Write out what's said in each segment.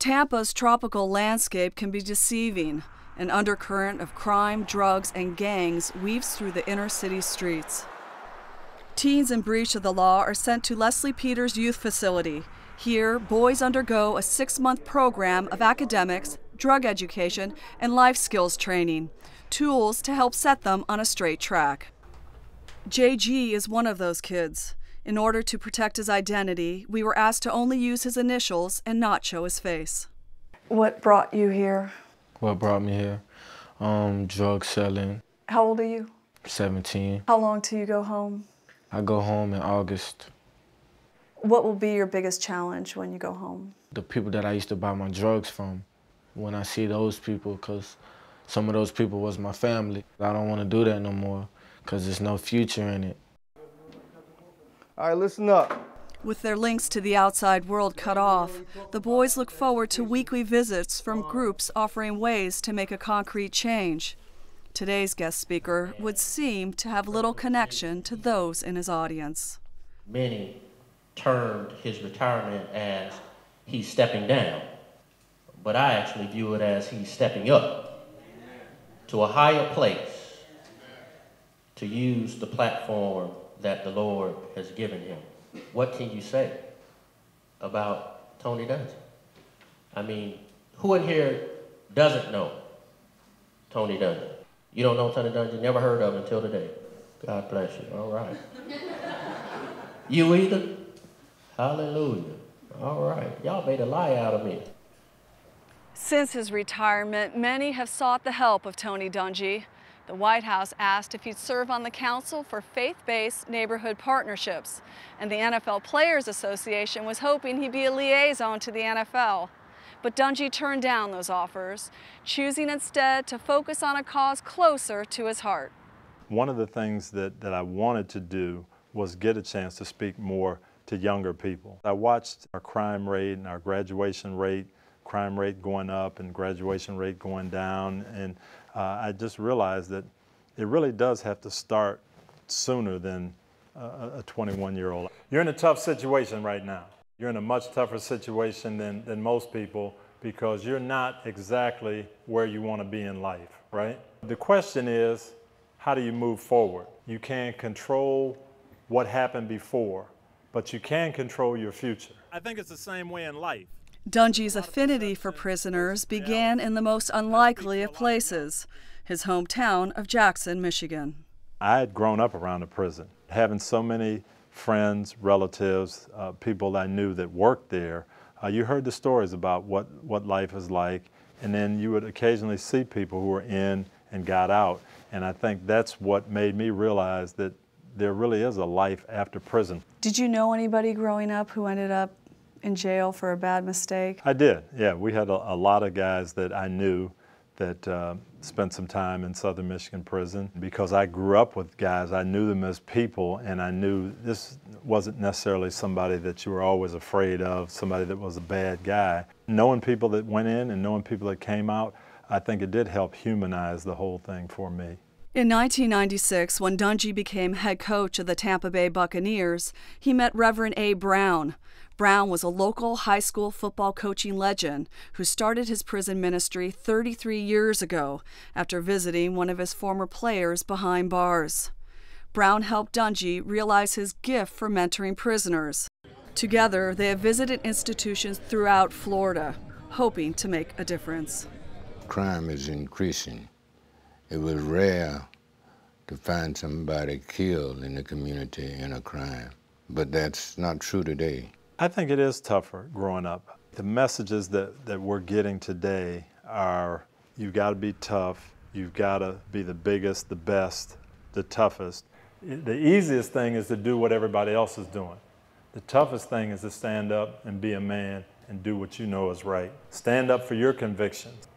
Tampa's tropical landscape can be deceiving. An undercurrent of crime, drugs, and gangs weaves through the inner city streets. Teens in breach of the law are sent to Leslie Peters Youth Facility. Here, boys undergo a 6-month program of academics, drug education, and life skills training, tools to help set them on a straight track. JG is one of those kids. In order to protect his identity, we were asked to only use his initials and not show his face. What brought you here? What brought me here? Drug selling. How old are you? 17. How long till you go home? I go home in August. What will be your biggest challenge when you go home? The people that I used to buy my drugs from, when I see those people, because some of those people was my family. I don't want to do that no more, because there's no future in it. All right, listen up. With their links to the outside world cut off, the boys look forward to weekly visits from groups offering ways to make a concrete change. Today's guest speaker would seem to have little connection to those in his audience. Many termed his retirement as he's stepping down, but I actually view it as he's stepping up to a higher place to use the platform that the Lord has given him. What can you say about Tony Dungy? I mean, who in here doesn't know Tony Dungy? You don't know Tony Dungy, never heard of him until today. God bless you, all right. You either? Hallelujah. All right, y'all made a lie out of me. Since his retirement, many have sought the help of Tony Dungy. The White House asked if he'd serve on the Council for Faith-Based Neighborhood Partnerships, and the NFL Players Association was hoping he'd be a liaison to the NFL. But Dungy turned down those offers, choosing instead to focus on a cause closer to his heart. One of the things that I wanted to do was get a chance to speak more to younger people. I watched our crime rate and our graduation rate, crime rate going up and graduation rate going down, and I just realized that it really does have to start sooner than a 21-year-old. You're in a tough situation right now. You're in a much tougher situation than most people because you're not exactly where you want to be in life, right? The question is, how do you move forward? You can't control what happened before, but you can control your future. I think it's the same way in life. Dungy's affinity for prisoners began in the most unlikely of places, his hometown of Jackson, Michigan. I had grown up around a prison, having so many friends, relatives, people I knew that worked there. You heard the stories about what life is like, and then you would occasionally see people who were in and got out. And I think that's what made me realize that there really is a life after prison. Did you know anybody growing up who ended up in jail for a bad mistake? I did, yeah. We had a lot of guys that I knew that spent some time in Southern Michigan prison. Because I grew up with guys, I knew them as people, and I knew this wasn't necessarily somebody that you were always afraid of, somebody that was a bad guy. Knowing people that went in and knowing people that came out, I think it did help humanize the whole thing for me. In 1996, when Dungy became head coach of the Tampa Bay Buccaneers, he met Reverend Abe Brown. Brown was a local high school football coaching legend who started his prison ministry 33 years ago after visiting one of his former players behind bars. Brown helped Dungy realize his gift for mentoring prisoners. Together, they have visited institutions throughout Florida, hoping to make a difference. Crime is increasing. It was rare to find somebody killed in the community in a crime, but that's not true today. I think it is tougher growing up. The messages that we're getting today are, you've got to be tough, you've got to be the biggest, the best, the toughest. The easiest thing is to do what everybody else is doing. The toughest thing is to stand up and be a man and do what you know is right. Stand up for your convictions.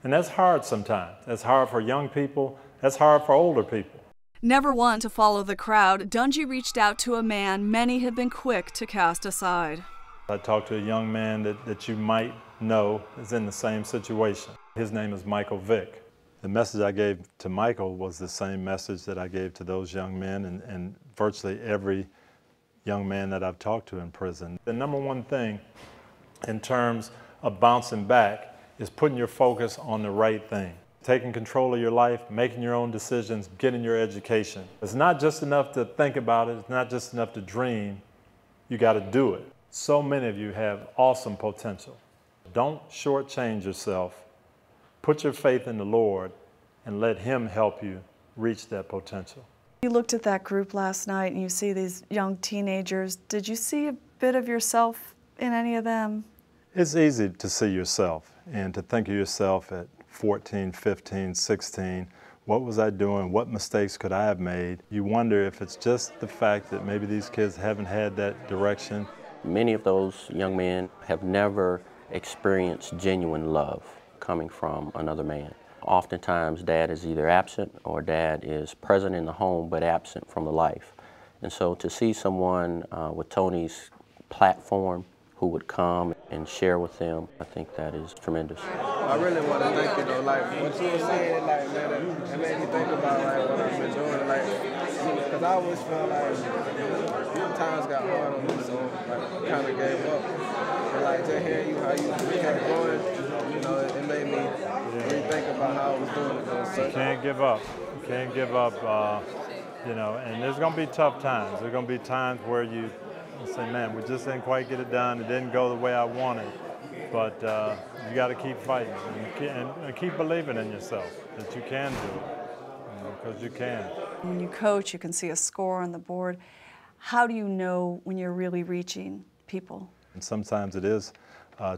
And that's hard sometimes. That's hard for young people, that's hard for older people. Never one to follow the crowd, Dungy reached out to a man many have been quick to cast aside. I talked to a young man that you might know is in the same situation. His name is Michael Vick. The message I gave to Michael was the same message that I gave to those young men and virtually every young man that I've talked to in prison. The number one thing in terms of bouncing back is putting your focus on the right thing. Taking control of your life, making your own decisions, getting your education. It's not just enough to think about it, it's not just enough to dream, you got to do it. So many of you have awesome potential. Don't shortchange yourself. Put your faith in the Lord and let Him help you reach that potential. You looked at that group last night and you see these young teenagers. Did you see a bit of yourself in any of them? It's easy to see yourself and to think of yourself at 14, 15, 16. What was I doing? What mistakes could I have made? You wonder if it's just the fact that maybe these kids haven't had that direction. Many of those young men have never experienced genuine love coming from another man. Oftentimes, dad is either absent or dad is present in the home but absent from the life. And so to see someone with Tony's platform who would come and share with them, I think that is tremendous. I really want to thank you though, like what you were saying, like man, it made me think about like what I've been doing, like, because I always felt like times got hard on me, so like I kind of gave up. But like just hearing you how you kept going, you know, it made me rethink about how I was doing it though. So. You can't give up. You can't give up, you know, and there's going to be tough times. There's going to be times where you say, man, we just didn't quite get it done. It didn't go the way I wanted. But you got to keep fighting and keep believing in yourself that you can do it, because you can. When you coach, you can see a score on the board. How do you know when you're really reaching people? And sometimes it is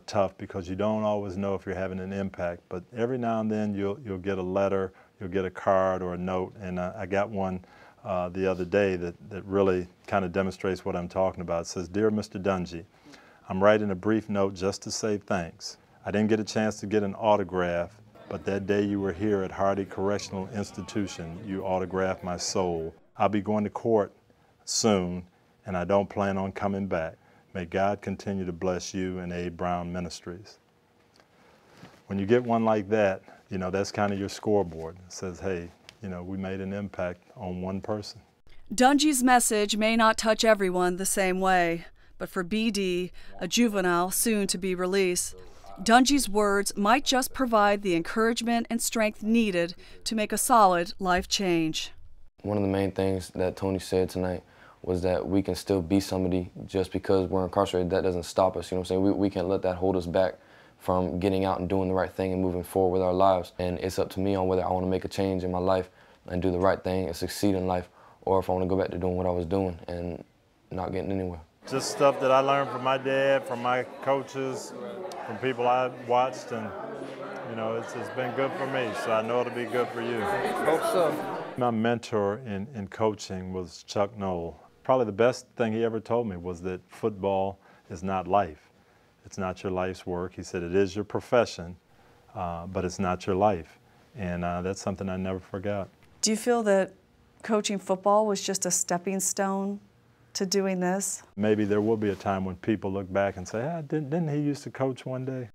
tough because you don't always know if you're having an impact. But every now and then you'll get a letter, you'll get a card or a note. And I got one the other day that really kind of demonstrates what I'm talking about. It says, "Dear Mr. Dungy, I'm writing a brief note just to say thanks. I didn't get a chance to get an autograph, but that day you were here at Hardy Correctional Institution, you autographed my soul. I'll be going to court soon, and I don't plan on coming back. May God continue to bless you and Abe Brown Ministries." When you get one like that, you know, that's kind of your scoreboard. It says, hey, you know, we made an impact on one person. Dungy's message may not touch everyone the same way, but for BD, a juvenile soon to be released, Dungy's words might just provide the encouragement and strength needed to make a solid life change. One of the main things that Tony said tonight was that we can still be somebody just because we're incarcerated. That doesn't stop us, you know what I'm saying? We can't let that hold us back from getting out and doing the right thing and moving forward with our lives. And it's up to me on whether I want to make a change in my life and do the right thing and succeed in life, or if I want to go back to doing what I was doing and not getting anywhere. Just stuff that I learned from my dad, from my coaches, from people I watched, and you know, it's been good for me, so I know it'll be good for you. Hope so. My mentor in coaching was Chuck Noll. Probably the best thing he ever told me was that football is not life. It's not your life's work. He said it is your profession, but it's not your life. And that's something I never forgot. Do you feel that coaching football was just a stepping stone to doing this? Maybe there will be a time when people look back and say, ah, didn't he used to coach one day?